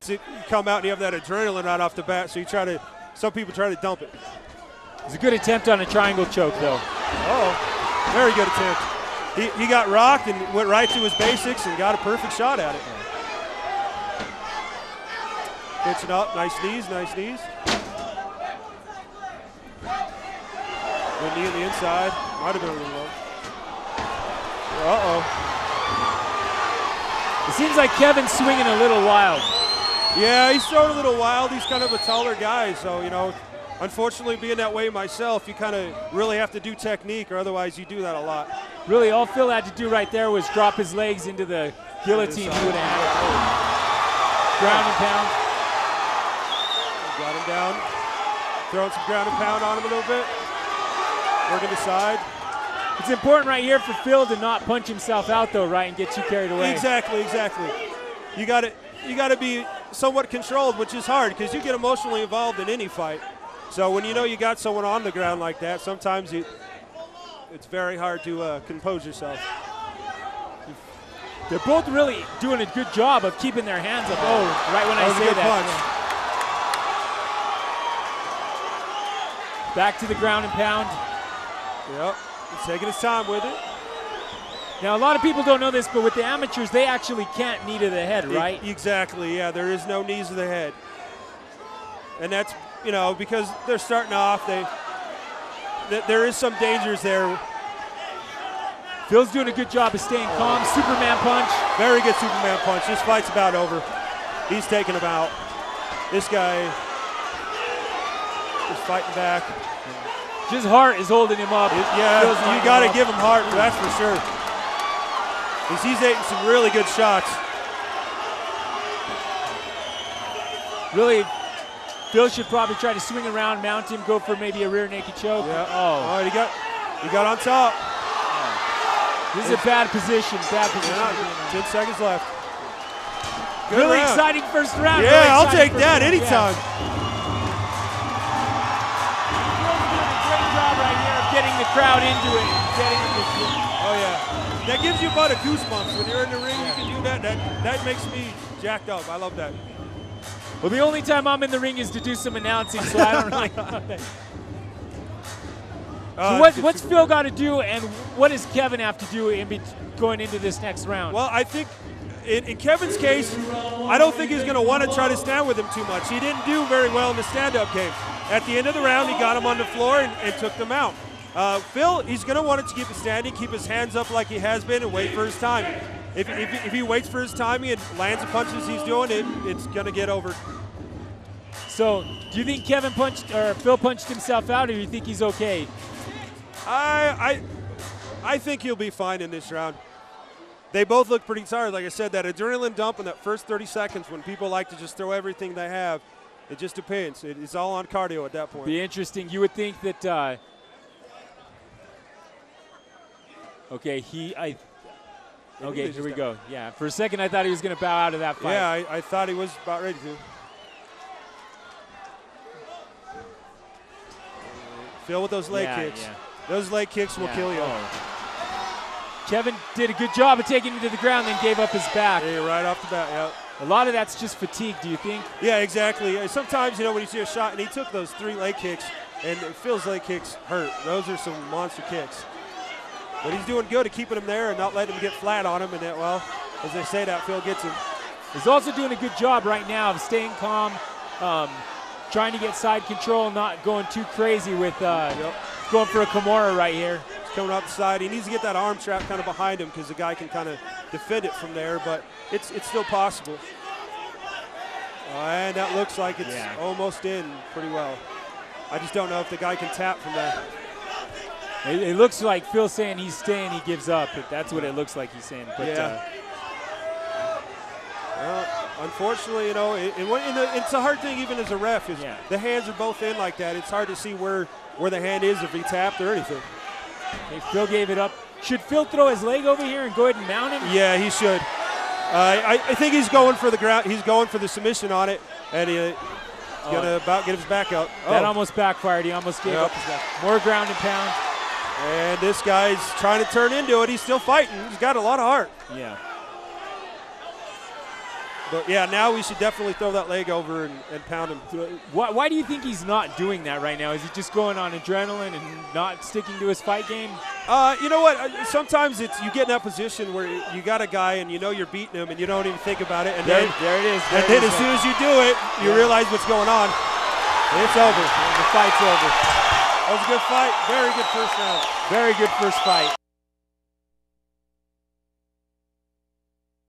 You come out and you have that adrenaline right off the bat, so some people try to dump it. It's a good attempt on a triangle choke, though. Oh, very good attempt. He got rocked and went right to his basics and got a perfect shot at it. Pitching up, nice knees, nice knees. Good knee on the inside, might have been a little low. Uh-oh. It seems like Kevin's swinging a little wild. Yeah, he's throwing a little wild. He's kind of a taller guy, so, you know, unfortunately being that way myself, you kind of really have to do technique, or otherwise you do that a lot. Really, all Phil had to do right there was drop his legs into the guillotine. He would have had it. Ground and pound. Got him down. Throwing some ground and pound on him a little bit. Working the side. It's important right here for Phil to not punch himself out, though, right, and get too carried away. Exactly, exactly. You got to be somewhat controlled, which is hard because you get emotionally involved in any fight. So when you know you got someone on the ground like that, sometimes it's very hard to compose yourself. They're both really doing a good job of keeping their hands up. Oh, right when I say that. Punch. Back to the ground and pound. Yep, he's taking his time with it. Now, a lot of people don't know this, but with the amateurs, they actually can't knee to the head, right? Exactly, yeah, there is no knees to the head. And that's, you know, because they're starting off, there is some dangers there. Phil's doing a good job of staying calm. Superman punch. Very good Superman punch. This fight's about over. He's taking him out. This guy is fighting back. His heart is holding him up. Yeah, you got to give him heart, that's for sure. He's eating some really good shots. Really, Phil should probably try to swing around, mount him, go for maybe a rear naked choke. Yeah. Oh, he got on top. This is a bad position. Bad position. 10 seconds left. Good really round. Exciting first round. Yeah, really I'll take that anytime. Great job right here of getting the crowd into it. Oh yeah, that gives you about a goosebumps when you're in the ring. You can do that. That makes me jacked up. I love that. Well, the only time I'm in the ring is to do some announcing, so I don't really know that. So what's Phil got to do, and what does Kevin have to do going into this next round? Well, I think in Kevin's case, I don't think he's going to want to try to stand with him too much. He didn't do very well in the stand-up game. At the end of the round, he got him on the floor and took them out. Phil, he's going to want to keep it standing, keep his hands up like he has been, and wait for his time. If he waits for his timing and lands the punches he's doing, it's going to get over. So, do you think Phil punched himself out, or do you think he's okay? I think he'll be fine in this round. They both look pretty tired. Like I said, that adrenaline dump in that first 30 seconds when people like to just throw everything they have, it just depends. It's all on cardio at that point. Be interesting. You would think that. Okay, here we go. Yeah, for a second I thought he was going to bow out of that fight. Yeah, I thought he was about ready to. Phil with those leg kicks. Yeah. Those leg kicks will kill you. Oh. Kevin did a good job of taking him to the ground, then gave up his back. Yeah, right off the bat, yeah. A lot of that's just fatigue, do you think? Yeah, exactly. Sometimes, you know, when you see a shot, and he took those 3 leg kicks, and Phil's leg kicks hurt. Those are some monster kicks. But he's doing good at keeping him there and not letting him get flat on him. And that, well, as they say, that Phil gets him. He's also doing a good job right now of staying calm, trying to get side control, not going too crazy with going for a Kimura right here. He's coming off the side. He needs to get that arm trap kind of behind him because the guy can kind of defend it from there, but it's still possible. And that looks like it's almost in pretty well. I just don't know if the guy can tap from there. It looks like Phil's saying he's staying, he gives up. But that's what it looks like he's saying. But, well, unfortunately, you know, it's a hard thing even as a ref. Is the hands are both in like that. It's hard to see where the hand is if he tapped or anything. Okay, Phil gave it up. Should Phil throw his leg over here and go ahead and mount him? Yeah, he should. I think he's going for the ground. He's going for the submission on it, and he's gonna about get his back up. That almost backfired. He almost gave up his back. More ground and pound. And this guy's trying to turn into it. He's still fighting. He's got a lot of heart. Yeah. But yeah, now we should definitely throw that leg over and pound him. Why do you think he's not doing that right now? Is he just going on adrenaline and not sticking to his fight game? You know what? Sometimes you get in that position where you got a guy and you know you're beating him and you don't even think about it. And there then it is. And then as soon as you do it, you realize what's going on. It's over. The fight's over. That was a good fight. Very good first round. Very good first fight.